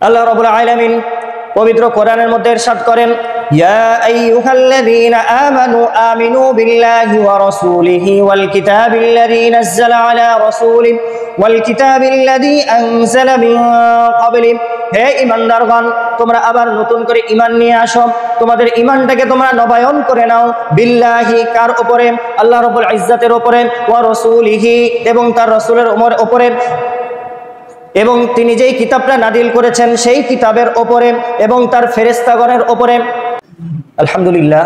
আল্লাহ রাব্বুল আলামিন পবিত্র কোরআনের মধ্যে ইরশাদ করেন, ইয়া আইয়ুহাল্লাযীনা আমানু আমিনু বিল্লাহি ওয়া রাসূলিহি ওয়াল কিতাবিল্লাযী নাযালা আলা রাসূলিহি ওয়াল কিতাবিল্লাযী আনজালা মিন ক্বাবলি। হে ঈমানদারগণ, তোমরা আবার নতুন করে ঈমান নিয়ে আসো, তোমাদের ঈমানটাকে তোমরা নবায়ন করে নাও। বিল্লাহি, কার উপরে? আল্লাহ রাব্বুল ইজ্জাতের উপরে। ওয়া রাসূলিহি, এবং তার রাসূলের উপরে, এবং তিনি যেই কিতাবটা নাদিল করেছেন সেই কিতাবের ওপরে এবং তার ফেরেশতাগণের ওপরে। আলহামদুলিল্লাহ,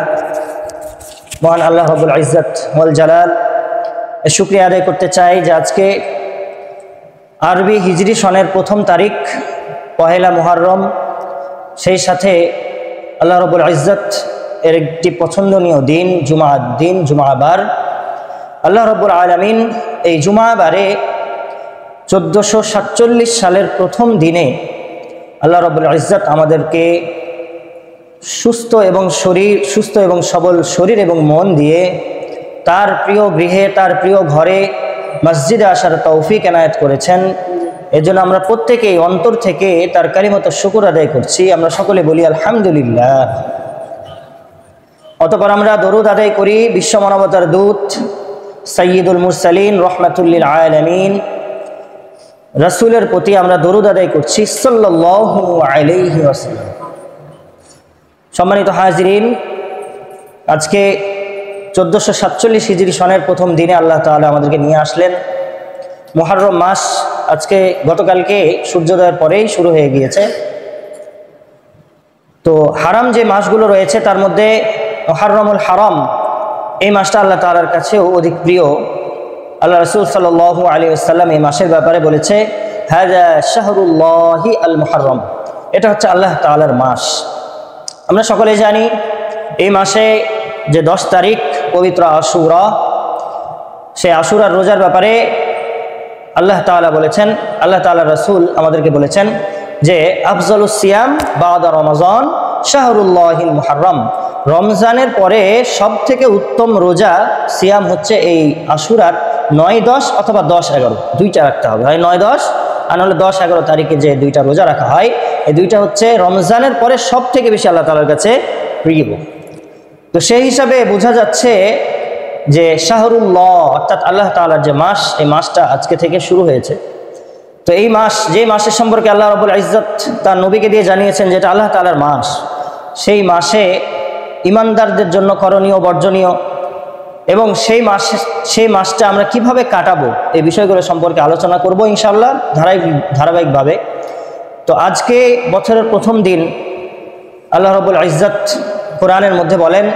মহান আল্লাহ রাব্বুল ইজ্জত ওয়াল জালাল শুকরিয়া আদায় করতে চাই যে আজকে আরবি হিজরি সনের প্রথম তারিখ পহেলা মুহররম, সেই সাথে আল্লাহ রাব্বুল ইজ্জত এর একটি পছন্দনীয় দিন জুমার দিন, জুমাবার। আল্লাহ রাব্বুল আলামিন এই জুমাবারে 1447 সালের প্রথম দিনে আল্লাহ রাব্বুল ইজ্জত আমাদেরকে সুস্থ এবং সবল শরীর এবং মন দিয়ে তার প্রিয় গৃহে, তার প্রিয় ঘরে মসজিদে আসার তৌফিক এনায়েত করেছেন। এজন্য আমরা প্রত্যেকেই অন্তর থেকে তার কালিমাত শুকর আদায় করছি। আমরা সকলে বলি আলহামদুলিল্লাহ। অতঃপর আমরা দরুদ আদায় করি বিশ্ব মানবতার দূত সাইয়্যিদুল মুরসালিন রাহমাতুল লিল আলামিন রাসূলের প্রতি আমরা দরুদ আদায় করছি সাল্লাল্লাহু আলাইহি ওয়াসাল্লাম। সম্মানিত হাজিরিন, আজকে 1447 হিজরি সনের প্রথম দিনে আল্লাহ তাআলা আমাদেরকে নিয়ে আসলেন। মুহররম মাস আজকে গতকালকে সূর্যোদয়ের পরেই শুরু হয়ে গিয়েছে। তো হারাম যে মাসগুলো রয়েছে তার মধ্যে মুহররমুল হারাম এই মাসটা আল্লাহ তাআলার কাছেও অধিক প্রিয়। আল্লাহ রাসূল সাল্লাল্লাহু আলাইহি ওয়াসাল্লাম এই মাসের ব্যাপারে বলেছে, হাযা শাহরুল্লাহি আল মুহররম, এটা হচ্ছে আল্লাহ তাআলার মাস। আমরা সকলেই জানি এই মাসে যে 10 তারিখ পবিত্র আশুরা, সেই আশুরার রোজার ব্যাপারে আল্লাহ তাআলা বলেছেন, আল্লাহ তাআলার রাসূল আমাদেরকে বলেছেন যে আফজালুস সিয়াম বাদা রমাজান শাহরুল্লাহিল মুহররম, রমজানের পরে সবথেকে উত্তম রোজা সিয়াম হচ্ছে এই আশুরার 9-10 অথবা 10-11, দুইটা রাখতে হবে, হয় 9-10 আর নাহলে 10-11 তারিখে যে দুইটা রোজা রাখা হয়, এই দুইটা হচ্ছে রমজানের পরে সব থেকে বেশি আল্লাহ তাআলার কাছে প্রিয়। তো সেই হিসাবে বোঝা যাচ্ছে যে শাহরুল্লাহ অর্থাৎ আল্লাহ তাআলার যে মাস, এই মাসটা আজকে থেকে শুরু হয়েছে। তো এই মাস, যে মাসের সম্পর্কে আল্লাহ রাব্বুল ইজ্জত তার নবীকে দিয়ে জানিয়েছেন যেটা আল্লাহ তাআলার মাস, সেই মাসে ঈমানদারদের জন্য করণীয় বর্জনীয় এবং সেই মাসটা আমরা কিভাবে কাটাবো এই বিষয়গুলো সম্পর্কে আলোচনা করব ইনশাআল্লাহ ধারাবাহিকভাবে। তো আজকে বছরের প্রথম দিন আল্লাহ রাব্বুল ইজ্জত কোরআনের মধ্যে বলেন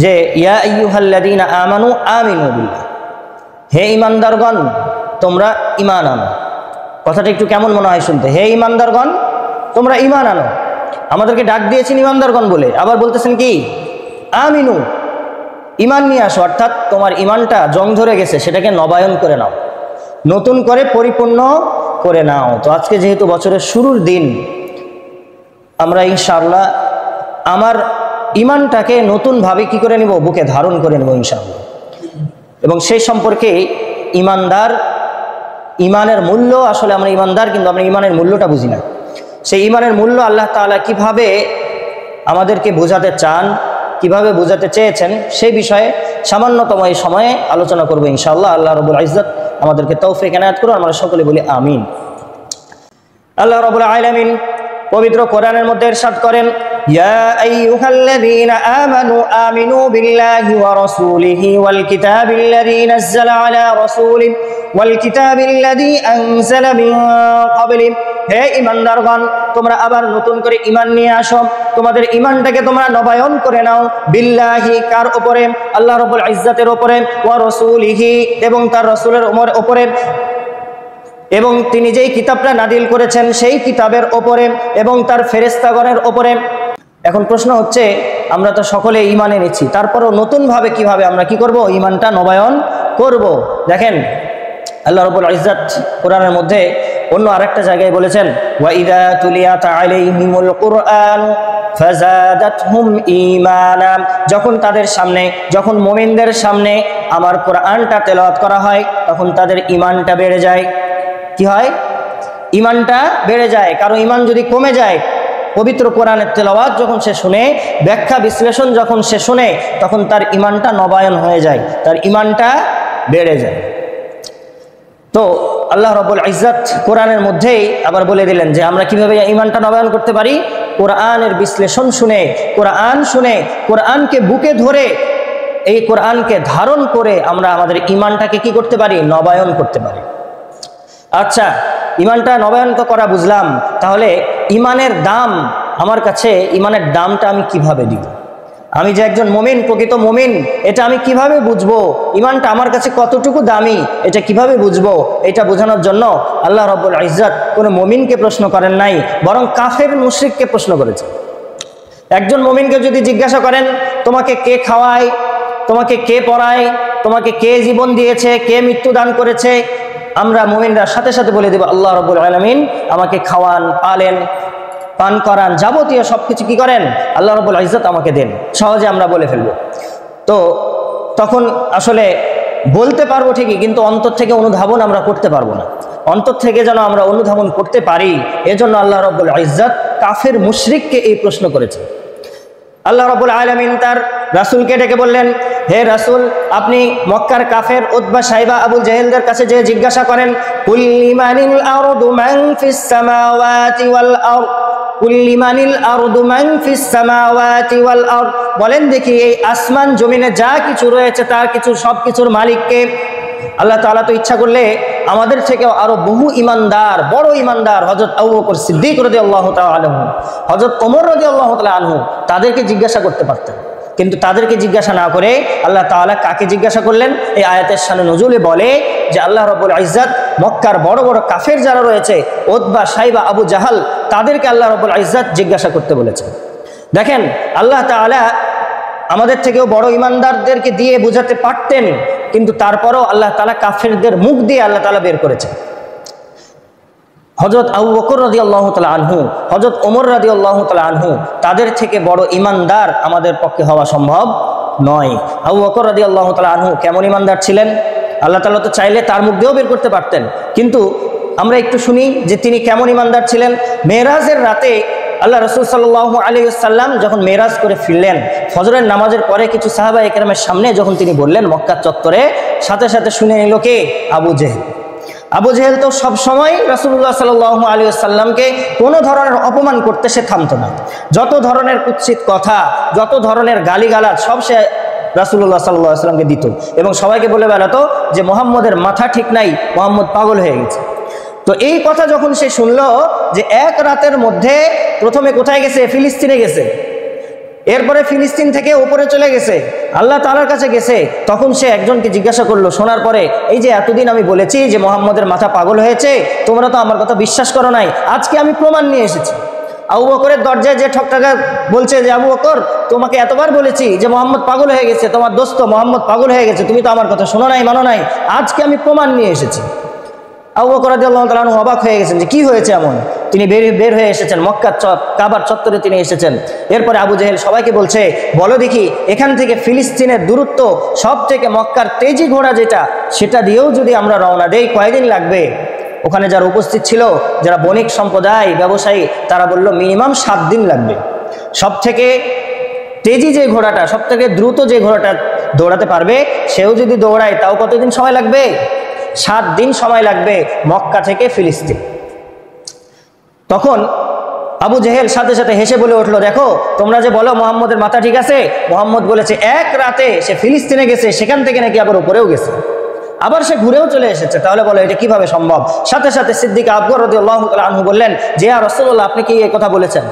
যে ইয়া আইয়ুহাল্লাযীনা আমানু আমিনু বিল্লাহ, হে ঈমানদারগণ তোমরা ঈমান আনো। কথাটা একটু কেমন মনে হয় শুনতে? হে ঈমানদারগণ তোমরা ঈমান আনো। আমাদেরকে ডাক দিয়েছেন ঈমানদারগণ বলে, আবার বলতেছেন কি? আমিনু, ঈমান নিয়ে আসো, অর্থাৎ তোমার ঈমানটা জং ধরে গেছে সেটাকে নবায়ন করে নাও, নতুন করে পরিপূর্ণ করে নাও। তো আজকে যেহেতু বছরের শুরুর দিন, আমরা ইনশাআল্লাহ আমার ঈমানটাকে নতুনভাবে কি করে নিব? বুকে ধারণ করে নেব ইনশাআল্লাহ। এবং সেই সম্পর্কে ঈমানের মূল্য, আসলে আমরা ঈমানদার কিন্তু আমরা ঈমানের মূল্যটা বুঝি না। সেই ঈমানের মূল্য আল্লাহ তাআলা কিভাবে আমাদেরকে বোঝাতে চান, কিভাবে বোঝাতে চেয়েছেন, সেই বিষয়ে সামান্যতম এই সময়ে আলোচনা করবো ইনশাআল্লাহ। আল্লাহ রাব্বুল ইজ্জত আমাদেরকে তৌফিক এনায়েত করুন। আমরা সকলে বলি আমিন। আল্লাহ রাব্বুল আলামিন পবিত্র কোরআনের মধ্যে ইরশাদ করেন, ইয়া আইয়ুহাল্লাযীনা আমানু আমিনু বিল্লাহি ওয়া রাসূলিহি ওয়াল কিতাবিল্লাযী নাযালা আলা রাসূলিহি ওয়াল কিতাবিল্লাযী আনজালা মিন ক্বাবলি। হে ঈমানদারগণ তোমরা আবার নতুন করে ঈমান নিয়ে আসো, তোমাদের ঈমানটাকে তোমরা নবায়ন করে নাও। বিল্লাহি, কার উপরে? আল্লাহ রাব্বুল ইজ্জতের উপরে। ওয়া রাসূলিহি, এবং তার রাসূলের উপরে, এবং তিনি যেই কিতাবটা নাদিল করেছেন সেই কিতাবের ওপরে এবং তার ফেরেশতাগণের ওপরে। এখন প্রশ্ন হচ্ছে, আমরা তো সকলে ঈমান এনেছি, তারপরও নতুনভাবে কিভাবে আমরা কি করব? ঈমানটা নবায়ন করব। দেখেন আল্লাহ রাব্বুল ইজ্জত কোরআনের মধ্যে অন্য আরেকটা জায়গায় বলেছেন, ওয়া ইযা তুলিয়াত আলাইহিমুল কুরআন ফাযাদাতহুম ঈমানা, যখন তাদের সামনে, যখন মুমিনদের সামনে আমার কোরআনটা তেলাওয়াত করা হয় তখন তাদের ঈমানটা বেড়ে যায়। কি হয়? ইমানটা বেড়ে যায়। কারো ইমান যদি কমে যায়, পবিত্র কোরআনের তেলাওয়াত যখন সে শুনে, ব্যাখ্যা বিশ্লেষণ যখন সে শুনে, তখন তার ইমানটা নবায়ন হয়ে যায়, তার ইমানটা বেড়ে যায়। তো আল্লাহ রাব্বুল ইজ্জত কোরআনের মধ্যেই আবার বলে দিলেন যে আমরা কিভাবে ইমানটা নবায়ন করতে পারি। কোরআনের বিশ্লেষণ শুনে, কোরআন শুনে, কোরআনকে বুকে ধরে, এই কোরআনকে ধারণ করে আমরা আমাদের ইমানটাকে কি করতে পারি? নবায়ন করতে পারি। আচ্ছা, ইমানটা নবায়ন তো করা বুঝলাম, তাহলে ইমানের দাম আমার কাছে, ইমানের দামটা আমি কিভাবে দিব? আমি যে একজন মুমিন, প্রকৃত মুমিন, এটা আমি কিভাবে বুঝবো? ইমানটা আমার কাছে কতটুকু দামি, এটা কিভাবে বুঝবো? এটা বোঝানোর জন্য আল্লাহ রাব্বুল ইজ্জত কোনো মুমিনকে প্রশ্ন করেন নাই, বরং কাফের মুশরিককে প্রশ্ন করেছে। একজন মুমিনকে যদি জিজ্ঞাসা করেন, তোমাকে কে খাওয়ায়, তোমাকে কে পড়ায়, তোমাকে কে জীবন দিয়েছে, কে মৃত্যু দান করেছে, আমরা মুমিনরা সাথে সাথে বলে দেব আল্লাহ রাব্বুল আলামিন আমাকে খাওয়ান, পালেন, পান করান, যাবতীয় সবকিছু কি করেন? আল্লাহ রাব্বুল ইজ্জত আমাকে দেন। সহজে আমরা বলে ফেলবো। তো তখন আসলে বলতে পারবো ঠিকই, কিন্তু অন্তর থেকে অনুধাবন আমরা করতে পারবো না। অন্তর থেকে যেন আমরা অনুধাবন করতে পারি, এজন্য আল্লাহ রাব্বুল ইজ্জত কাফের মুশরিককে এই প্রশ্ন করেছে। আল্লাহ রাব্বুল আলামিন তার রাসূলকে ডেকে বললেন, হে রাসূল, আপনি মক্কার কাফের উতবা, শাইবা, আবু জাহেলদের কাছে যে জিজ্ঞাসা করেন, কুল্লিমানিল আরদু মান ফিস সামাওয়াতি ওয়াল আরদ, কুল্লিমানিল আরদু মান ফিস সামাওয়াতি ওয়াল আরদ, বলেন দেখি এই আসমান জমিনে যা কিছু রয়েছে তার কিছু সব কিছুর মালিককে? আল্লাহ তাআলা তো ইচ্ছা করলে আমাদের থেকেও আরো বহু ইমানদার, বড় ইমানদার হযরত আবু বকর সিদ্দিক রাদিয়াল্লাহু তাআলা আনহু, হযরত ওমর রাদিয়াল্লাহু তাআলা আনহু, তাদেরকে জিজ্ঞাসা করতে পারতেন। কিন্তু তাদেরকে জিজ্ঞাসা না করে আল্লাহ তাআলা কাকে জিজ্ঞাসা করলেন? এই আয়াতের শানে নজুলে বলে যে আল্লাহ রাব্বুল ইজ্জত মক্কার বড় বড় কাফের যারা রয়েছে, উতবা, শাইবা, আবু জাহাল, তাদেরকে আল্লাহ রাব্বুল ইজ্জত জিজ্ঞাসা করতে বলেছেন। দেখেন, আল্লাহ তাআলা আমাদের থেকেও বড় ইমানদারদেরকে দিয়ে বোঝাতে পারতেন, কিন্তু তারপরও আল্লাহ তাআলা কাফেরদের মুখ দিয়ে আল্লাহ তাআলা বের করেছেন। হযরত আবু বকর রাদিয়াল্লাহু তাআলা আনহু, হযরত ওমর রাদিয়াল্লাহু তাআলা আনহু, তাদের থেকে বড় ইমানদার আমাদের পক্ষে হওয়া সম্ভব নয়। আবু বকর রাদিয়াল্লাহু তাআলা আনহু কেমন ইমানদার ছিলেন? আল্লাহ তাআলা তো চাইলে তার মুখ দিয়েও বের করতে পারতেন, কিন্তু আমরা একটু শুনি যে তিনি কেমন ইমানদার ছিলেন। মেরাজের রাতে আল্লাহ রাসূল সাল্লাল্লাহু আলাইহি ওয়াসাল্লাম যখন মেরাজ করে ফিরলেন, ফজরের নামাজের পরে কিছু সাহাবায়ে কেরামের সামনে যখন তিনি বললেন মক্কা চত্বরে, সাথে সাথে শুনে নিল কে? আবু জেহেল। আবু জেহেল তো সবসময় রাসূলুল্লাহ সাল্লাল্লাহু আলাইহি ওয়াসাল্লামকে কোনো ধরনের অপমান করতে সে থামতো না। যত ধরনের কুৎসিত কথা, যত ধরনের গালিগালাজ সব সে রাসূলুল্লাহ সাল্লাল্লাহু আলাইহি ওয়াসাল্লামকে দিত, এবং সবাইকে বলে বেড়াতো যে মুহাম্মদের মাথা ঠিক নাই, মুহাম্মদ পাগল হয়ে গেছে। তো এই কথা যখন সে শুনলো যে এক রাতের মধ্যে প্রথমে কোথায় গেছে? ফিলিস্তিনে গেছে, এরপরে ফিলিস্তিন থেকে উপরে চলে গেছে, আল্লাহ তাআলার কাছে গেছে, তখন সে একজনকে জিজ্ঞাসা করলো শোনার পরে, এই যে এতদিন আমি বলেছি যে মুহাম্মদের মাথা পাগল হয়েছে, তোমরা তো আমার কথা বিশ্বাস করো নাই, আজকে আমি প্রমাণ নিয়ে এসেছি। আবু বকরের দরজায় যে ঠকঠাকা বলছে যে আবু বকর, তোমাকে এতবার বলেছি যে মুহাম্মদ পাগল হয়ে গেছে, তোমার দোস্ত মুহাম্মদ পাগল হয়ে গেছে, তুমি তো আমার কথা শোনো নাই, মানো নাই, আজকে আমি প্রমাণ নিয়ে এসেছি। আবু বকর রাদিয়াল্লাহু তাআলা আনহু অবাক হয়ে গেছেন যে কি হয়েছে এমন। তিনি বের হয়ে এসেছেন, মক্কার কাবার চত্বরে তিনি এসেছেন। এরপরে আবু জেহেল সবাইকে বলছে, বলো দেখি এখান থেকে ফিলিস্তিনের দূরত্ব সব থেকে মক্কার তেজি ঘোড়া যেটা, সেটা দিয়েও যদি আমরা রওনা দেই কয়দিন লাগবে? ওখানে যারা উপস্থিত ছিল, যারা বণিক সম্প্রদায়, ব্যবসায়ী, তারা বলল মিনিমাম 7 দিন লাগবে। সব থেকে তেজি যে ঘোড়াটা, সব থেকে দ্রুত যে ঘোড়াটা দৌড়াতে পারবে, সেও যদি দৌড়ায় তাও কতদিন সময় লাগবে? 7 দিন সময় লাগবে মক্কা থেকে ফিলিস্তিন। তখন আবু জেহেল সাথে সাথে হেসে বলে উঠলো, দেখো তোমরা যে বলো মুহাম্মদের মাথা ঠিক আছে, মুহাম্মদ বলেছে এক রাতে সে ফিলিস্তিনে গেছে, সেখান থেকে নাকি আবার উপরেও গেছে, আবার সে ঘুরেও চলে এসেছে, তাহলে বলো এটা কিভাবে সম্ভব? সাথে সাথে সিদ্দিক আকবর রাদিয়াল্লাহু তাআলা আনহু বললেন যে ইয়া রাসূলুল্লাহ, আপনি কি এই কথা বলেছেন?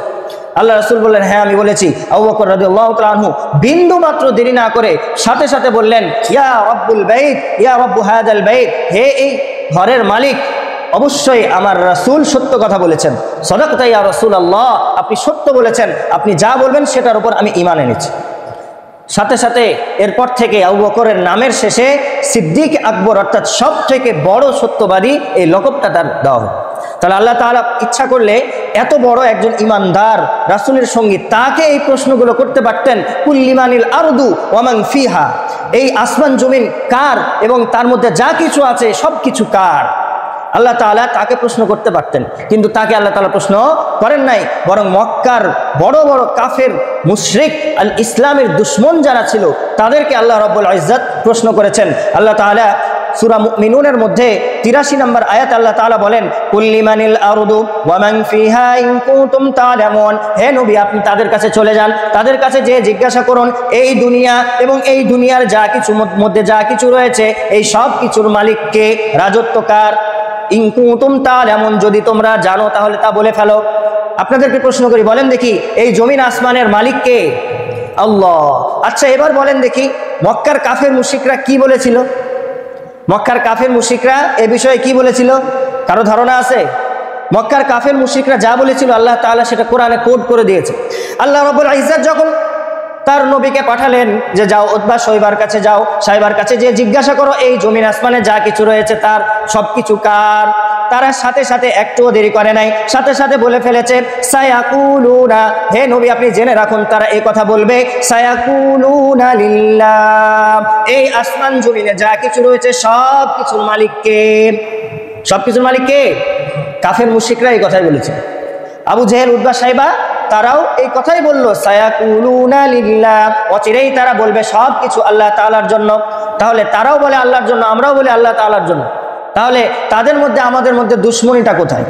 আল্লাহ রাসূল বললেন, হ্যাঁ আমি বলেছি। আবু বকর রাদিয়াল্লাহু তাআলা আনহু বিন্দু মাত্র দেরি না করে সাথে সাথে বললেন, ইয়া রাব্বুল বাইত, ইয়া রাব্বু হাযাল বাইত, হে এই ঘরের মালিক, অবশ্যই আমার রাসূল সত্য কথা বলেছেন। সাদাকতা ইয়া রাসূলুল্লাহ, আপনি সত্য বলেছেন, আপনি যা বলবেন সেটার উপর আমি ঈমান এনেছি। সাথে সাথে এরপর থেকে আবু বকরের নামের শেষে সিদ্দিক আকবর, অর্থাৎ সব থেকে বড় সত্যবাদী, এই লকবটা তার দেওয়া হয়। তাহলে আল্লাহ তাআলা ইচ্ছা করলে এত বড় একজন ইমানদার রাসূলের সঙ্গী, তাকে এই প্রশ্নগুলো করতে পারতেন। কুল্লিমানিল আরদু ওয়া মান ফিহা, এই আসমান জমিন কার এবং তার মধ্যে যা কিছু আছে সব কিছু কার? আল্লাহ তাআলা তাকে প্রশ্ন করতে পারতেন, কিন্তু তাকে আল্লাহ তাআলা প্রশ্ন করেন নাই, বরং মক্কার বড় বড় কাফের মুশরিক আল ইসলামের দুশমন যারা ছিল তাদেরকে আল্লাহ রাব্বুল ইজ্জত প্রশ্ন করেছেন। আল্লাহ তাআলা সূরা মুমিনুনের মধ্যে 83 নম্বর আয়াত আল্লাহ তাআলা বলেন, কুল্লিমানিল আরদু ওয়া মান ফিহা ইন কুনতুম তা'লামুন। হে নবী, আপনি তাদের কাছে চলে যান, তাদের কাছে যে জিজ্ঞাসা করুন এই দুনিয়া এবং এই দুনিয়ার যা কিছু মধ্যে যা কিছু রয়েছে এই সব কিছুর মালিক কে, রাজত্ব কার। ইন কুনতুম তা'লামুন, যদি তোমরা জানো তাহলে তা বলে ফেলো। আপনাদেরকে প্রশ্ন করি, বলেন দেখি এই জমিন আসমানের মালিক কে? আল্লাহ। আচ্ছা এবার বলেন দেখি মক্কার কাফের মুশরিকরা কি বলেছিল? মক্কার কাফের মুশরিকরা এ বিষয়ে কি বলেছিল? কারো ধারণা আছে? মক্কার কাফের মুশরিকরা যা বলেছিল আল্লাহ তাআলা সেটা কোরআনে কোড করে দিয়েছে। আল্লাহ রাব্বুল ইজ্জত যখন তার নবীকে পাঠালেন যে যাও উতবা শৈবার কাছে যাও, সাইবার কাছে যে জিজ্ঞাসা করো এই জমিন আসমানে যা কিছু রয়েছে তার সবকিছু কার। তারা সাথে সাথে একটুও দেরি করে নাই, সাথে সাথে বলে ফেলেছে সায়াকুলুনা। হে নবী আপনি জেনে রাখুন তারা এই কথা বলবে, সায়াকুলুনা লিল্লাহ, এই আসমান জমিনে যা কিছু রয়েছে সব কিছুর মালিক কে? সব কিছুর মালিক কে? কাফের মুশরিকরা এই কথাই বলেছে। আবু জেহেল, উতবা, সাইবা তারাও এই কথাই বলল, সায়াকুলুনা লিল্লাহ, অচিরেই তারা বলবে সব কিছু আল্লাহ তাআলার জন্য। তাহলে তারাও বলে আল্লাহর জন্য, আমরাও বলি আল্লাহ তাআলার জন্য। তাহলে তাদের মধ্যে আমাদের মধ্যে দুশ্মনীটা কোথায়?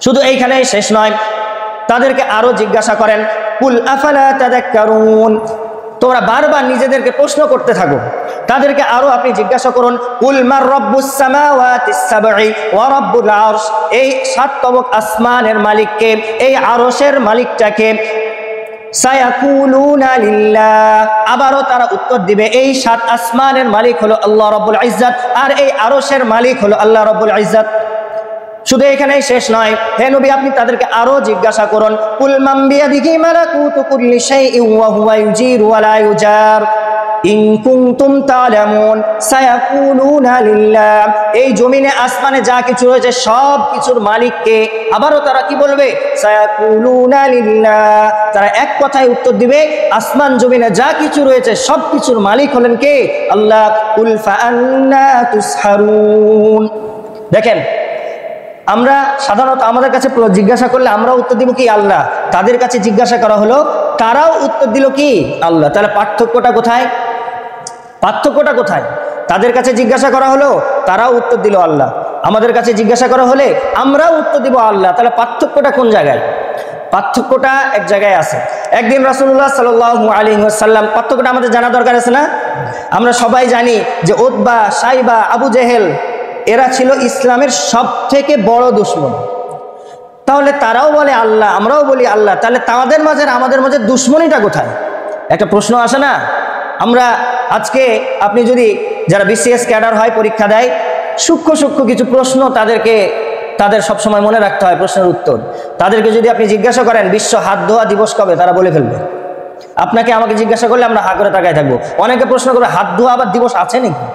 শুধু এইখানেই শেষ নয়, তাদেরকে আরো জিজ্ঞাসা করেন, কুল আফালা তাযাক্কারুন, তোমরা বারবার নিজেদেরকে প্রশ্ন করতে থাকো। তাদেরকে আরো আপনি জিজ্ঞাসা করুন, কুল মার রব্বুস সামাওয়াতিস সাবঈ ওয়া রব্বুল আরশ, এই 7 তবক আসমানের মালিককে, এই আরশের মালিকটাকে। সায়াকুলুনা লিল্লাহ, আবারও তারা উত্তর দিবে এই 7 আসমানের মালিক হলো আল্লাহ রাব্বুল ইজ্জত, আর এই আরশের মালিক হলো আল্লাহ রাব্বুল ইজ্জত। শুধু এখানেই শেষ নয়, হে নবী আপনি তাদেরকে আরো জিজ্ঞাসা করুন, কুল মান বিয়াদিহি মালাকুতু কুল্লি শাইইন ওয়া হুয়া ইউজিরু ওয়া লা ইউজার ইন কুনতুম তা'লামুন সায়াকুলুনা লিল্লাহ, এই জমিনে আসমানে যা কিছু রয়েছে সব কিছুর মালিক কে? আবারও তারা কি বলবে? সায়াকুলুনা লিল্লাহ, তারা এক কথায় উত্তর দিবে আসমান জমিনে যা কিছু রয়েছে সব কিছুর মালিক হলেন কে? আল্লাহ। কুল ফাআন্না তুসহারুন। দেখেন আমরা সাধারণত আমাদের কাছে জিজ্ঞাসা করলে আমরা উত্তর দিব কি? আল্লাহ। তাদের কাছে জিজ্ঞাসা করা হলো, তারাও উত্তর দিল কি? আল্লাহ। তাহলে পার্থক্যটা কোথায়? পার্থক্যটা কোথায়? তাদের কাছে জিজ্ঞাসা করা হলো, তারাও উত্তর দিল আল্লাহ। আমাদের কাছে জিজ্ঞাসা করা হলে আমরাও উত্তর দিব আল্লাহ। তাহলে পার্থক্যটা কোন জায়গায়? পার্থক্যটা এক জায়গায় আছে। একদিন রাসূলুল্লাহ সাল্লাল্লাহু আলাইহি ওয়াসাল্লাম, পার্থক্যটা আমাদের জানা দরকার আছে না? আমরা সবাই জানি যে উতবা, সাইবা, আবু জেহেল এরা ছিল ইসলামের সবথেকে বড় দুশমন। তাহলে তারাও বলে আল্লাহ, আমরাও বলি আল্লাহ, তাহলে তাদের মাঝে আমাদের মাঝে দুশমনীটা কোথায়? একটা প্রশ্ন আসে না? আমরা আজকে আপনি যদি যারা বিসিএস ক্যাডার হয় পরীক্ষা দেয়, সূক্ষ্ম সূক্ষ্ম কিছু প্রশ্ন তাদের সবসময় মনে রাখতে হয় প্রশ্নের উত্তর। তাদেরকে যদি আপনি জিজ্ঞাসা করেন বিশ্ব হাত ধোয়া দিবস কবে, তারা বলে ফেলবে। আপনাকে আমাকে জিজ্ঞাসা করলে আমরা হা করে তাকায় থাকবো। অনেকে প্রশ্ন করবে হাত ধোয়া আবার দিবস আছে নাকি,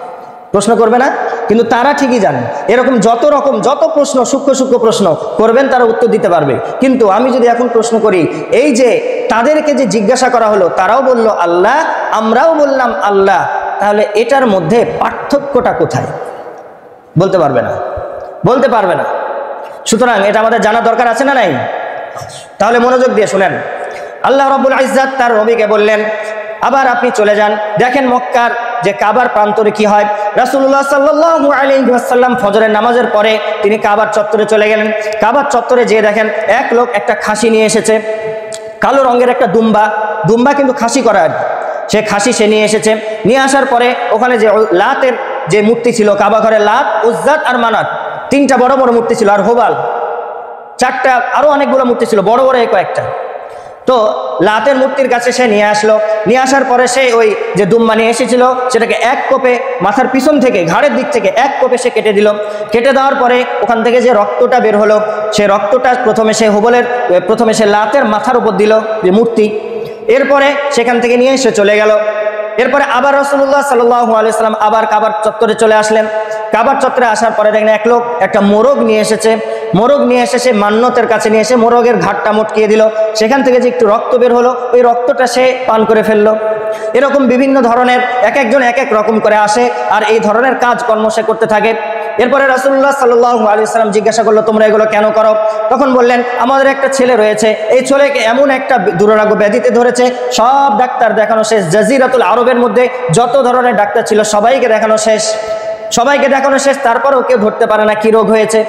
প্রশ্ন করবে না? কিন্তু তারা ঠিকই জানে এরকম যত প্রশ্ন সূক্ষ্ম সূক্ষ্ম প্রশ্ন করবেন তারা উত্তর দিতে পারবে। কিন্তু আমি যদি এখন প্রশ্ন করি, এই যে তাদেরকে যে জিজ্ঞাসা করা হলো তারাও বলল আল্লাহ, আমরাও বললাম আল্লাহ, তাহলে এটার মধ্যে পার্থক্যটা কোথায়? বলতে পারবে না, বলতে পারবে না। সুতরাং এটা আমাদের জানা দরকার আছে না নাই? তাহলে মনোযোগ দিয়ে শুনেন। আল্লাহ রাব্বুল ইজ্জত তার নবীকে বললেন, আবার আপনি চলে যান, দেখেন মক্কার যে কাবার প্রান্তরে কি হয়। রাসূলুল্লাহ সাল্লাল্লাহু আলাইহি ওয়াসাল্লাম ফজরের নামাজের পরে তিনি কাবার চত্বরে চলে গেলেন। কাবার চত্বরে যেয়ে দেখেন এক লোক একটা খাসি নিয়ে এসেছে, কালো রঙের একটা দুম্বা কিন্তু খাসি করা। সে খাসি সে নিয়ে এসেছে। নিয়ে আসার পরে ওখানে যে লাতের যে মূর্তি ছিল, কাবা ঘরে লাত, উজ্জাত আর মানাত 3টা বড় বড় মূর্তি ছিল, আর হোবাল 4টা, আরো অনেকগুলো মূর্তি ছিল, বড় বড় কয়েকটা। তো লাতের মূর্তির কাছে সে নিয়ে আসলো। নিয়ে আসার পরে সে ওই যে দুম্বা নিয়ে এসেছিল সেটাকে এক কোপে মাথার পিছন থেকে, ঘাড়ের দিক থেকে এক কোপে সে কেটে দিল। কেটে দেওয়ার পরে ওখান থেকে যে রক্তটা বের হলো, সে রক্তটা প্রথমে সে লাতের মাথার উপর দিল যে মূর্তি। এরপরে সেখান থেকে নিয়ে সে চলে গেল। এরপরে আবার রাসূলুল্লাহ সাল্লাল্লাহু আলাইহি ওয়াসাল্লাম আবার কাবার চত্বরে চলে আসলেন। কাবার চত্বরে আসার পরে দেখেন এক লোক একটা মোরগ নিয়ে এসেছে। মোরগ নিয়ে এসে সে মান্যতের কাছে নিয়ে এসে মোরগের ঘাটটা মটকিয়ে দিল। সেখান থেকে যে একটু রক্ত বের হলো, ওই রক্তটা সে পান করে ফেললো। এরকম বিভিন্ন ধরনের এক একজন এক এক রকম করে আসে আর এই ধরনের কাজকর্ম সে করতে থাকে। এরপরে রাসূলুল্লাহ সাল্লাল্লাহু আলাইহি ওয়াসাল্লাম জিজ্ঞাসা করলো, তোমরা এগুলো কেন করো? তখন বললেন, আমাদের একটা ছেলে রয়েছে, এই ছেলেকে এমন একটা দুরারোগ্য ব্যাধিতে ধরেছে, সব ডাক্তার দেখানো শেষ, জাজিরাতুল আরবের মধ্যে যত ধরনের ডাক্তার ছিল সবাইকে দেখানো শেষ, তারপরেও কেউ ধরতে পারে না কি রোগ হয়েছে।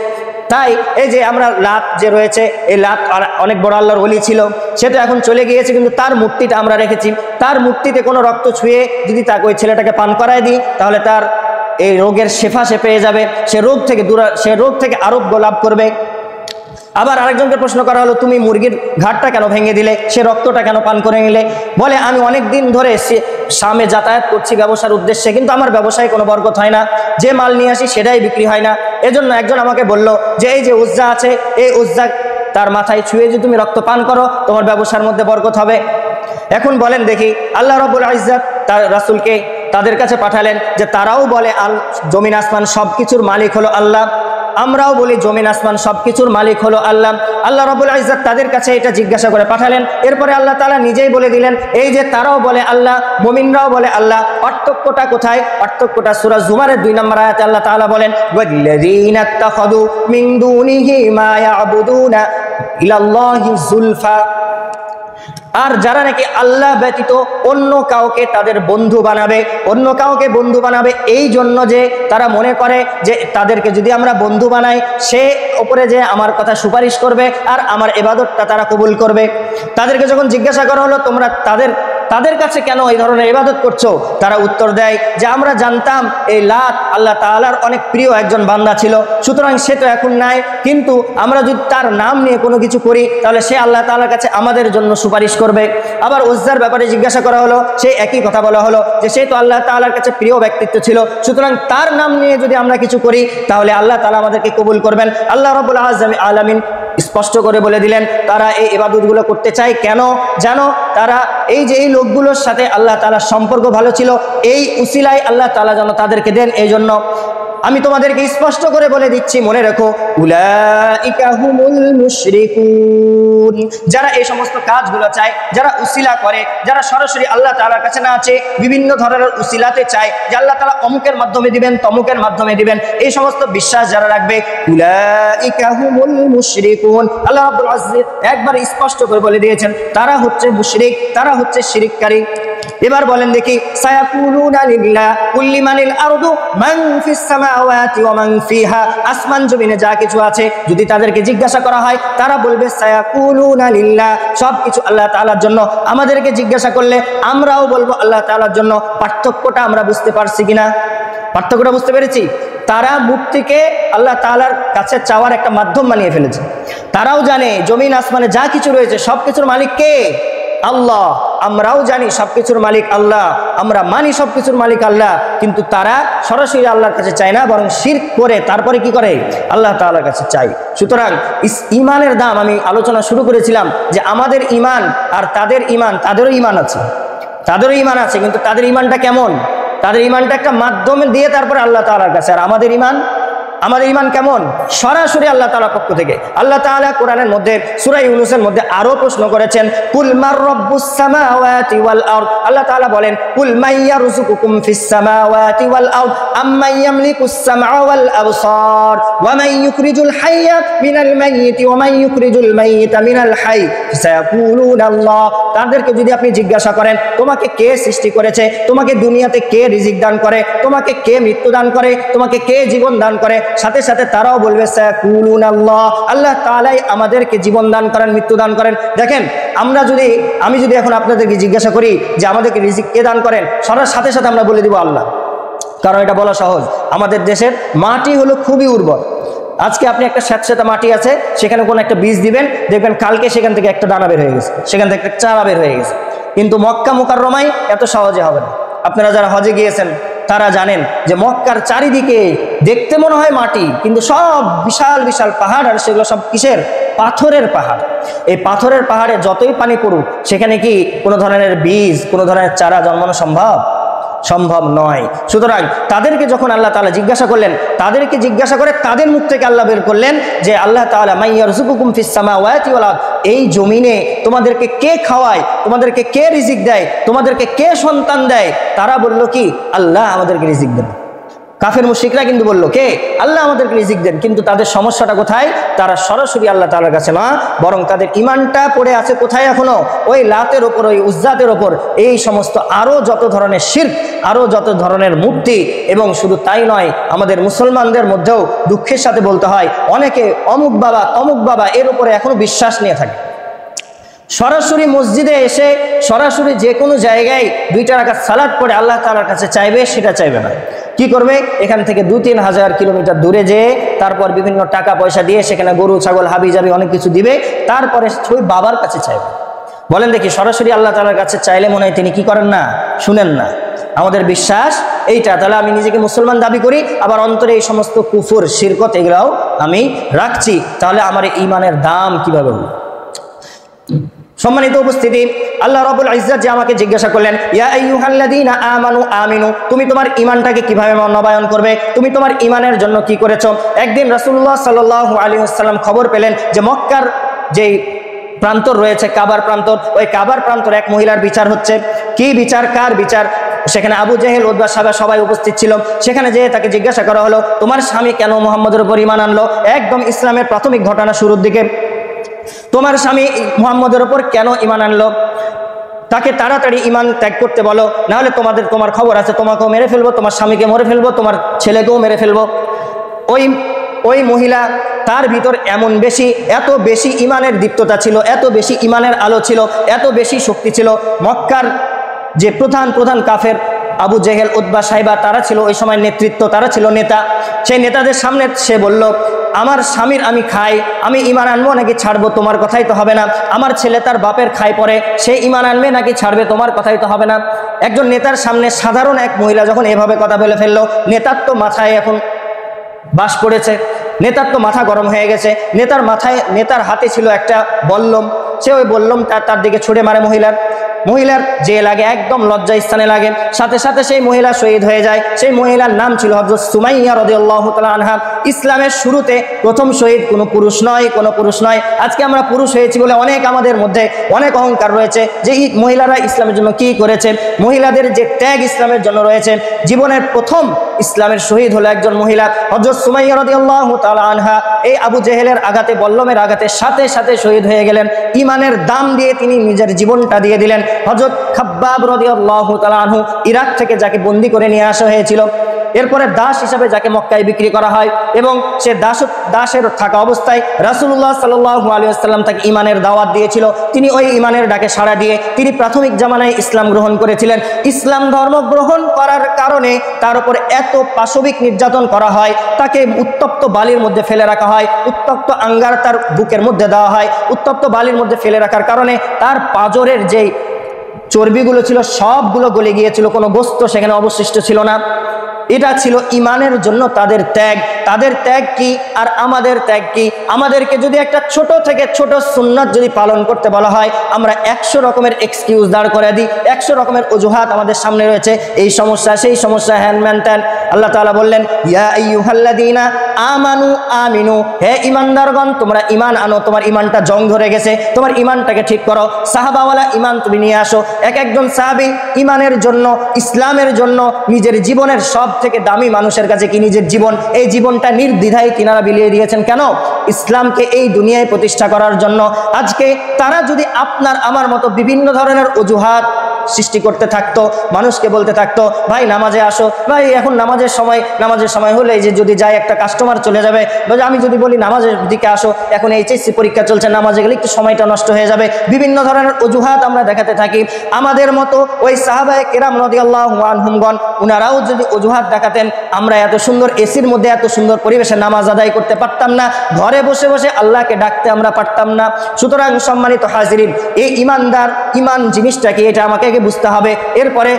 তাই এই যে আমরা লাত যে রয়েছে, এই লাত অনেক বড় আল্লাহর ওলি ছিল, সেটা এখন চলে গিয়েছে, কিন্তু তার মূর্তিটা আমরা রেখেছি। তার মূর্তিতে কোনো রক্ত ছুঁয়ে যদি তাকে ওই ছেলেটাকে পান করায় দিই, তাহলে তার এই রোগের শেফা সে পেয়ে যাবে, সে রোগ থেকে আরোগ্য লাভ করবে। আবার আরেকজনকে প্রশ্ন করা হলো, তুমি মুরগির ঘাটটা কেন ভেঙে দিলে, সে রক্তটা কেন পান করে নিলে? বলে, আমি অনেক দিন ধরে শামে যাতায়াত করছি ব্যবসার উদ্দেশ্যে, কিন্তু আমার ব্যবসায় কোনো বরকত হয় না, যে মাল নিয়ে আসি সেটাই বিক্রি হয় না। এজন্য একজন আমাকে বলল যে এই যে উজ্জা আছে, এই উজ্জা তার মাথায় ছুঁয়ে যদি তুমি রক্ত পান করো, তোমার ব্যবসার মধ্যে বরকত হবে। এখন বলেন দেখি, আল্লাহ রাব্বুল ইজ্জত তার রাসূলকে তাদের কাছে পাঠালেন যে তারাও বলে জমিন আসমান সবকিছুর মালিক হলো আল্লাহ, আমরাও বলি জমিন আসমান সবকিছুর মালিক হলো আল্লাহ। আল্লাহ রাব্বুল ইজ্জত তাদের কাছে এটা জিজ্ঞাসা করে পাঠালেন। এরপরে আল্লাহ তাআলা নিজেই বলে দিলেন, এই যে তারাও বলে আল্লাহ, মুমিনরাও বলে আল্লাহ। পার্থক্যটা কোথায়? পার্থক্যটা সূরা জুমারের 2 নম্বর আয়াতে আল্লাহ তাআলা বলেন, ওয়াল্লাযীনা ইত্তাখাযু মিন দুনিহি মা ইয়াবুদুনা ইলাল্লাহি যুলফা। আর যারা নাকি আল্লাহ ব্যতীত অন্য কাউকে তাদের বন্ধু বানাবে, এই জন্য যে তারা মনে করে যে তাদেরকে যদি আমরা বন্ধু বানাই, সে উপরে যে আমার কথা সুপারিশ করবে আর আমার ইবাদতটা তারা কবুল করবে। তাদেরকে যখন জিজ্ঞাসা করা হলো, তোমরা তাদের কাছে কেন এই ধরনের ইবাদত করছো, তারা উত্তর দেয় যে আমরা জানতাম এই লাত আল্লাহ তাআলার অনেক প্রিয় একজন বান্দা ছিল, সুতরাং সে তো এখন নাই, কিন্তু আমরা যদি তার নাম নিয়ে কোনো কিছু করি, তাহলে সে আল্লাহ তাআলার কাছে আমাদের জন্য সুপারিশ করবে। আবার উজ্জার ব্যাপারে জিজ্ঞাসা করা হলো, সেই একই কথা বলা হলো যে সে তো আল্লাহ তাআলার কাছে প্রিয় ব্যক্তিত্ব ছিল, সুতরাং তার নাম নিয়ে যদি আমরা কিছু করি, তাহলে আল্লাহ তাআলা আমাদেরকে কবুল করবেন। আল্লাহ রাব্বুল আলামিন স্পষ্ট করে বলে দিলেন, তারা এই ইবাদতগুলো করতে চায় কেন জানো? তারা এই যে এই লোকগুলোর সাথে আল্লাহ তাআলার সম্পর্ক ভালো ছিল, এই উসিলায় আল্লাহ তাআলা যেন তাদেরকে দেন। এই জন্য আমি তোমাদেরকে স্পষ্ট করে বলে দিচ্ছি, মনে রাখো, উলাইকা হুমুল মুশরিকুন। যারা এই সমস্ত কাজগুলো চায়, যারা উসিলা করে, যারা সরাসরি আল্লাহ তাআলার কাছে না আছে, বিভিন্ন ধরনের উসিলাতে চায় যে আল্লাহ তাআলা অমুকের মাধ্যমে দিবেন, তমুকের মাধ্যমে দিবেন, এই সমস্ত বিশ্বাস যারা রাখবে, উলাইকা হুমুল মুশরিকুন। আল্লাহ রাব্বুল ইজ্জত একবার স্পষ্ট করে বলে দিয়েছেন, তারা হচ্ছে মুশরিক, তারা হচ্ছে শিরককারী। এবার বলেন দেখি, সায়াকুলুনা লিল্লাহ কুল লিমানিল আরদু মান ফিস সামাওয়াতি ওয়া মান ফিহা। আসমান জমিনে যা কিছু আছে যদি তাদেরকে জিজ্ঞাসা করা হয়, তারা বলবে সায়াকুলুনা লিল্লাহ, সব কিছু আল্লাহ তাআলার জন্য। আমাদেরকে জিজ্ঞাসা করলে আমরাও বলবো আল্লাহ তাআলার জন্য। পার্থক্যটা আমরা বুঝতে পারছি কিনা? পার্থক্যটা বুঝতে পেরেছি? তারা মুক্তিকে আল্লাহ তাআলার কাছে চাওয়ার একটা মাধ্যম বানিয়ে ফেলেছে। তারাও জানে জমিন আসমানে যা কিছু রয়েছে সবকিছুর মালিক কে? আল্লাহ। আমরাও জানি সবকিছুর মালিক আল্লাহ, আমরা মানি সবকিছুর মালিক আল্লাহ, কিন্তু তারা সরাসরি আল্লাহর কাছে চায় না, বরং শিরক করে তারপরে কি করে? আল্লাহ তাআলার কাছে চাই। সুতরাং ইমানের দাম আমি আলোচনা শুরু করেছিলাম যে আমাদের ইমান আর তাদের ইমান, তাদেরও ইমান আছে, কিন্তু তাদের ইমানটা কেমন? তাদের ইমানটা একটা মাধ্যমে দিয়ে তারপরে আল্লাহ তাআলার কাছে। আর আমাদের ইমান কেমন? সরাসরি আল্লাহ তাআলার পক্ষ থেকে। আল্লাহ তাআলা কোরআনের মধ্যে সূরা ইউনূসের মধ্যে আরো প্রশ্ন করেছেন, কুল মার রাব্বুস সামাওয়াতি ওয়াল আরদ। আল্লাহ তাআলা বলেন, কুল মাইয়ারযুকুকুম ফিস সামাওয়াতি ওয়াল আরদ আম্মান ইয়ামলিকুস সামআ ওয়াল আবসার ওয়া মান ইউখরিজুল হাইয়্যা মিনাল মাইয়িতি ওয়া মান ইউখরিজুল মাইয়িতা মিনাল হাইয়্যি ফাসায়াকুলুনা আল্লাহ। তাদেরকে যদি আপনি জিজ্ঞাসা করেন, তোমাকে কে সৃষ্টি করেছে, তোমাকে দুনিয়াতে কে রিজিক দান করে, তোমাকে কে মৃত্যু দান করে, তোমাকে কে জীবন দান করে, সাথে সাথে তারাও বলবে সায়াকুলুন আল্লাহ, আল্লাহ তাআলাই আমাদেরকে জীবন দান করেন, মৃত্যু দান করেন। দেখেন, আমি যদি এখন আপনাদেরকে জিজ্ঞাসা করি যে আমাদেরকে রিজিক কে দান করেন, সাথে সাথে আমরা বলে দিব আল্লাহ, কারণ এটা বলা সহজ। আমাদের দেশের মাটি হলো খুবই উর্বর। আজকে আপনি একটা স্যাঁতস্যাঁতে মাটি আছে, সেখানে কোনো একটা বীজ দিবেন, দেখবেন কালকে সেখান থেকে একটা দানা বের হয়ে গেছে, সেখান থেকে একটা চারা বের হয়ে গেছে। কিন্তু মক্কা মুকাররমায় এত সহজে হবে না। আপনারা যারা হজে গিয়েছেন তারা জানেন যে মক্কার চারিদিকে দেখতে মনে হয় মাটি, কিন্তু সব বিশাল বিশাল পাহাড়, আর সেগুলো সব কিসের? পাথরের পাহাড়। এই পাথরের পাহাড়ে যতই পানি পড়ুক, সেখানে কি কোনো ধরনের বীজ, কোনো ধরনের চারা জন্মানো সম্ভব নয়। সুতরাং তাদেরকে যখন আল্লাহ তাআলা জিজ্ঞাসা করলেন, তাদেরকে জিজ্ঞাসা করে তাদের মুখ থেকে আল্লাহ বের করলেন যে আল্লাহ তাআলা মাইয়ারযুকুকুম ফিস সামাওয়াতি ওয়াল আরদ, এই জমিনে তোমাদেরকে কে খাওয়ায়, তোমাদেরকে কে রিজিক দেয়, তোমাদেরকে কে সন্তান দেয়? তারা বলল কি? আল্লাহ আমাদেরকে রিজিক দেন। কাফের মুশরিকরা কিন্তু বলল, কে? আল্লাহ আমাদেরকে রিজিক দেন। কিন্তু তাদের সমস্যাটা কোথায়? তারা সরাসরি আল্লাহ তাআলার কাছে না, বরং তাদের ইমানটা পড়ে আছে কোথায়? এখনো ওই লাতের ওপর, ওই উজ্জাতের ওপর, এই সমস্ত আরও যত ধরনের শিরক, আরও যত ধরনের মূর্তি। এবং শুধু তাই নয়, আমাদের মুসলমানদের মধ্যেও দুঃখের সাথে বলতে হয়, অনেকে অমুক বাবা তমুক বাবা এর উপরে এখনো বিশ্বাস নিয়ে থাকে। সরাসরি মসজিদে এসে সরাসরি যে কোনো জায়গায় 2 রাকাত সালাত পড়ে আল্লাহ তাআলার কাছে চাইবে, সেটা চাইবে না। কি করবে? এখান থেকে 2-3 হাজার কিলোমিটার দূরে যেয়ে তারপর বিভিন্ন টাকা পয়সা দিয়ে সেখানে গরু ছাগল হাবি জাবি অনেক কিছু দিবে, তারপরে ওই বাবার কাছে চাইবে। বলেন দেখি, সরাসরি আল্লাহ তাআলার কাছে চাইলে মনে হয় তিনি কি করেন না? শুনেন না। আমাদের বিশ্বাস এইটা। তাহলে আমি নিজেকে মুসলমান দাবি করি, আবার অন্তরে এই সমস্ত কুফর শিরকত এগুলাও আমি রাখছি, তাহলে আমার ঈমানের দাম কিভাবে হলো? সম্মানিত উপস্থিতি, আল্লাহ রাব্বুল ইজ্জত যে আমাকে জিজ্ঞাসা করলেন, ইয়া আইয়ুহাল্লাযীনা আমানু আমিনু, তুমি তোমার ঈমানটাকে কিভাবে নবায়ন করবে? তুমি তোমার ঈমানের জন্য কি করেছো? একদিন রাসূলুল্লাহ সাল্লাল্লাহু আলাইহি ওয়াসাল্লাম খবর পেলেন যে মক্কার যেই প্রান্তর রয়েছে কাবার প্রান্তর, ওই কাবার প্রান্তর এক মহিলার বিচার হচ্ছে। কি বিচার? কার বিচার? সেখানে আবু জেহেল, উতবা, সাইবা সবাই উপস্থিত ছিল। সেখানে যেয়ে তাকে জিজ্ঞাসা করা হলো, তোমার স্বামী কেন মুহাম্মদের উপর ঈমান আনলো? একদম ইসলামের প্রাথমিক ঘটনা শুরুর দিকে, তোমার স্বামী মুহাম্মদের উপর কেন ঈমান আনলো? তাকে তাড়াতাড়ি ঈমান ত্যাগ করতে বলো, নাহলে তোমার খবর আছে, তোমাকেও মেরে ফেলবো, তোমার স্বামীকে মেরে ফেলবো, তোমার ছেলেকেও মেরে ফেলবো। ওই মহিলা, তার ভিতর এত বেশি ঈমানের দীপ্ততা ছিল, এত বেশি ঈমানের আলো ছিল, এত বেশি শক্তি ছিল। মক্কার যে প্রধান কাফের আবু জেহেল, উতবা, সাইবা, তারা ছিল ওই সময় নেতৃত্ব, তারা ছিল নেতা। সেই নেতাদের সামনে সে বলল, আমার স্বামীর আমি খাই, আমি ঈমান আনবো নাকি ছাড়বো? তোমার কথাই তো হবে না। আমার ছেলে তার বাপের খায় পরে, সে ঈমান আনবে নাকি ছাড়বে? তোমার কথাই তো হবে না। একজন নেতার সামনে সাধারণ এক মহিলা যখন এভাবে কথা বলে ফেললো, নেতার তো মাথায় এখন বাস পড়েছে, নেতার তো মাথা গরম হয়ে গেছে। নেতার হাতে ছিল একটা বল্লম, সে ওই বল্লম তার দিকে ছুড়ে মারে। মহিলার যে লাগে, একদম লজ্জা স্থানে লাগে, সাথে সাথে সেই মহিলা শহীদ হয়ে যায়। সেই মহিলার নাম ছিল হযরত সুমাইয়া রাদিয়াল্লাহু তাআলা আনহা। ইসলামের শুরুতে প্রথম শহীদ কোনো পুরুষ নয়। আজকে আমরা পুরুষ হয়েছি বলে আমাদের মধ্যে অনেক অহংকার রয়েছে যে মহিলারা ইসলামের জন্য কি করেছে, মহিলাদের যে ত্যাগ ইসলামের জন্য রয়েছে। জীবনের প্রথম ইসলামের শহীদ হলো একজন মহিলা, হযরত সুমাইয়া রাদিয়াল্লাহু তাআলা আনহা। এই আবু জেহেলের আঘাতে, বল্লমের আঘাতে সাথে সাথে শহীদ হয়ে গেলেন। ঈমানের দাম দিয়ে তিনি নিজের জীবনটা দিয়ে দিলেন। হযরত খাব্বাব রাদিয়াল্লাহু তাআলা আনহু, ইরাক থেকে যাকে বন্দী করে নিয়ে আসা হয়েছিল, এরপরে দাস হিসাবে যাকে মক্কায় বিক্রি করা হয়, এবং সে দাসের থাকা অবস্থায় রাসূলুল্লাহ সাল্লাল্লাহু আলাইহি ওয়াসাল্লাম তাকে ঈমানের দাওয়াত দিয়েছিল। তিনি ওই ঈমানের ডাকে সাড়া দিয়ে তিনি প্রাথমিক জামানায় ইসলাম গ্রহণ করেছিলেন। ইসলাম ধর্ম গ্রহণ করার কারণে তার উপর এত পাশবিক নির্যাতন করা হয়, তাকে উত্তপ্ত বালির মধ্যে ফেলে রাখা হয়, উত্তপ্ত আঙ্গার তার বুকের মধ্যে দেওয়া হয়। উত্তপ্ত বালির মধ্যে ফেলে রাখার কারণে তার পাঁজরের যেই চর্বিগুলো ছিল সবগুলো গলে গিয়েছিল, কোনো গোস্ত সেখানে অবশিষ্ট ছিল না। এটা ছিল ঈমানের জন্য তাদের ত্যাগ কি আর আমাদের ত্যাগ কি? আমাদেরকে যদি একটা ছোট থেকে ছোট সুন্নাত যদি পালন করতে বলা হয়, আমরা 100 রকমের এক্সকিউজ দাঁড় করে দিই, 100 রকমের অজুহাত আমাদের সামনে রয়েছে, এই সমস্যা সেই সমস্যা, হ্যান ম্যান ত্যান। আল্লাহ তাআলা বললেন, ইয়া আইয়ুহাল্লাযীনা আমানু আমিনু, হে ঈমানদারগণ তোমরা ঈমান আনো, তোমার ঈমানটা জং ধরে গেছে, তোমার ঈমানটাকে ঠিক করো। সাহাবাওয়ালা ঈমান তুমি নিয়ে আসো। একজন সাহাবী ঈমানের জন্য, ইসলামের জন্য নিজের জীবনের সব থেকে দামি মানুষের কাছে কি নিজের জীবন, এই জীবনটা নির্দ্বিধায় তিনারা বিলিয়ে দিয়েছেন। কেন? ইসলামকে এই দুনিয়ায় প্রতিষ্ঠা করার জন্য। আজকে তারা যদি আপনার আমার মতো বিভিন্ন ধরনের অজুহাত সৃষ্টি করতে থাকতো, মানুষকে বলতে থাকতো, ভাই নামাজে আসো, ভাই এখন নামাজের সময় হলে যে যদি যাই একটা কাস্টমার চলে যাবে, আমি যদি বলি নামাজের দিকে আসো, এখন এইচএসসি পরীক্ষা চলছে, নামাজে গেলে একটু সময়টা নষ্ট হয়ে যাবে, বিভিন্ন ধরনের অজুহাত আমরা দেখাতে থাকি। আমাদের মতো ওই সাহাবায়ে কেরাম রাদিয়াল্লাহু আনহুমগণ, উনারাও যদি অজুহাত দেখাতেন, আমরা এত সুন্দর এসির মধ্যে এত সুন্দর পরিবেশে নামাজ আদায় করতে পারতাম না, ঘরে বসে বসে আল্লাহকে ডাকতে আমরা পারতাম না। সুতরাং সম্মানিত হাজিরিন, এই ঈমান জিনিসটা কি, এটা আমাকে বুঝতে হবে। এরপরে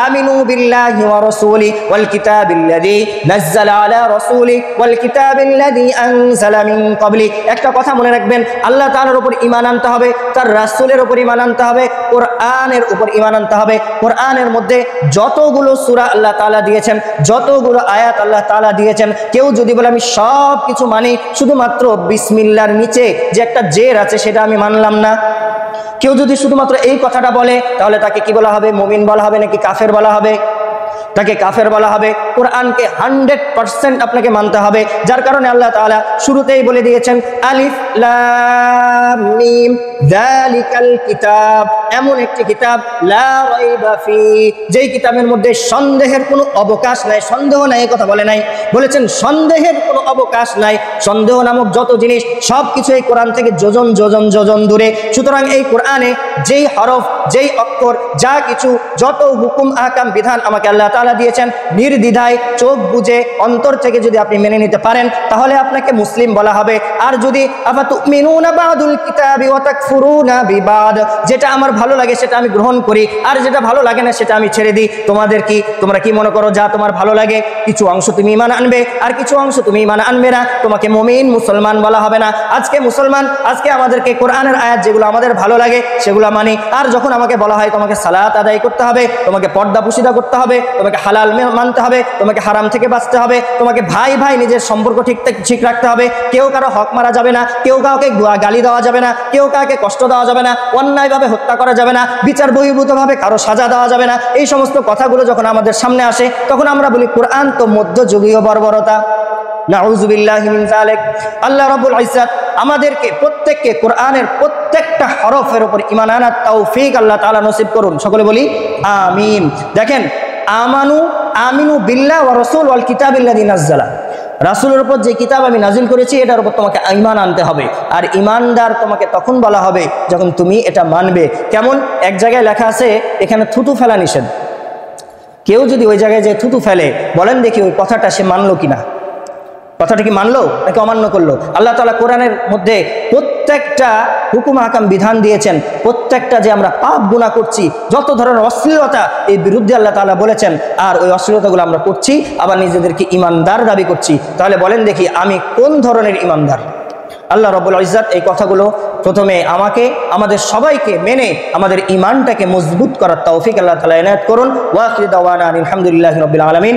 আমিনু বিল্লাহি ওয়া রাসূলি ওয়াল কিতাবিল্লাযী নাযালা আলা রাসূলি ওয়াল কিতাবিল্লাযী আনজালা মিন ক্বাবলি। একটা কথা মনে রাখবেন, আল্লাহ তাআলার উপর ঈমান আনতে হবে, তার রাসূলের উপর ঈমান আনতে হবে, কোরআনের উপর ঈমান আনতে হবে। কোরআনের মধ্যে যতগুলো সূরা আল্লাহ তাআলা দিয়েছেন, যতগুলো আয়াত আল্লাহ তাআলা দিয়েছেন, কেউ যদি বলে আমি সব কিছু মানি, শুধুমাত্র বিসমিল্লাহর নিচে যে একটা জের আছে সেটা আমি মানলাম না, কেউ যদি শুধুমাত্র এই কথাটা বলে, তাহলে তাকে কি বলা হবে? মুমিন বলা হবে নাকি কাফের বলা হবে? তাকে কাফের বলা হবে। কোরআনকে 100% আপনাকে মানতে হবে, যার কারণে আল্লাহ তাআলা শুরুতেই বলে দিয়েছেন আলিফ লাম মিম যালিকাল কিতাব, এমন একটি কিতাব লা রাইবা ফি, যেই কিতাবের মধ্যে সন্দেহের কোনো অবকাশ নাই। সন্দেহ নাই এই কথা বলে নাই, বলেছেন সন্দেহের কোনো অবকাশ নাই। সন্দেহ নামক যত জিনিস সব কিছু এই কোরআন থেকে যোজন যোজন যোজন দূরে। সুতরাং এই কোরআনে যেই হরফ, যেই অক্ষর, যা কিছু, যত হুকুম আহকাম বিধান আমাকে আল্লাহ তাআলা দিয়েছেন, নির্দ্বিধায় চোখ বুজে অন্তর থেকে যদি আপনি মেনে নিতে পারেন তাহলে আপনাকে মুসলিম বলা হবে। আর যদি আফাতুমিনুনা বাদুল কিতাবি ওয়া তাকফুরুনা বিবাদ, যেটা আমার ভালো লাগে সেটা আমি গ্রহণ করি, আর যেটা ভালো লাগে না সেটা আমি ছেড়ে দিই। তোমরা কি মনে করো যা তোমার ভালো লাগে কিছু অংশ তুমি ঈমান আনবে আর কিছু অংশ তুমি ঈমান আনবে না, তোমাকে মুমিন মুসলমান বলা হবে না। আজকে মুসলমান, আজকে আমাদেরকে কোরআনের আয়াত যেগুলো আমাদের ভালো লাগে সেগুলো মানি, আর যখন আমাকে বলা হয় তোমাকে সালাত আদায় করতে হবে, তোমাকে পর্দা পুশিদা করতে হবে, তোমাকে হালাল মানতে হবে, তোমাকে হারাম থেকে বাঁচতে হবে, তোমাকে ভাই ভাই নিজের সম্পর্ক ঠিক রাখতে হবে, কেউ কারো হক মারা যাবে না, কেউ কাউকে গালি দেওয়া যাবে না, কেউ কাউকে কষ্ট দেওয়া যাবে না, অন্যায়ভাবে হত্যা করা যাবে না, বিচার বহির্ভূতভাবে কারো সাজা দেওয়া যাবে না। এই সমস্ত কথাগুলো যখন আমাদের সামনে আসে তখন আমরা বলি কোরআন তো মধ্যযুগীয় বর্বরতা। নাউযুবিল্লাহি মিন যালিক। আল্লাহ রাব্বুল ইজ্জত আমাদেরকে প্রত্যেককে কোরআনের প্রত্যেকটা হরফের উপর ঈমান আনার তৌফিক আল্লাহ তাআলা নসিব করুন। সকলে বলি আমিন। দেখেন, আমিনু বিল্লাহ ওয়া রাসূল ওয়াল কিতাবিল্লাযী নাযালা, রাসূলের উপর যে কিতাব আমি নাজিল করেছি এটার উপর তোমাকে ঈমান আনতে হবে। আর ঈমানদার তোমাকে তখন বলা হবে যখন তুমি এটা মানবে। কেমন? এক জায়গায় লেখা আছে এখানে থুতু ফেলা নিষেধ। কেউ যদি ওই জায়গায় যে থুতু ফেলে, বলেন দেখি ওই কথাটা সে মানলো কিনা, কথাটা কি মানলো নাকি অমান্য করলো? আল্লাহ তাআলা কোরআনের মধ্যে প্রত্যেকটা হুকুম আহকাম বিধান দিয়েছেন, প্রত্যেকটা যে আমরা পাপ গুনাহ করছি, যত ধরনের অশ্লীলতা, এই বিরুদ্ধে আল্লাহ তাআলা বলেছেন। আর ওই অশ্লীলতাগুলো আমরা করছি, আবার নিজেদেরকে ঈমানদার দাবি করছি। তাহলে বলেন দেখি আমি কোন ধরনের ঈমানদার? আল্লাহ রাব্বুল ইজ্জত এই কথাগুলো প্রথমে আমাদের সবাইকে মেনে আমাদের ঈমানটাকে মজবুত করার তৌফিক আল্লাহ তাআলা এনায়েত করুন। ওয়া আখিরু দাওয়ানা আলহামদুলিল্লাহি রাব্বিল আলামিন।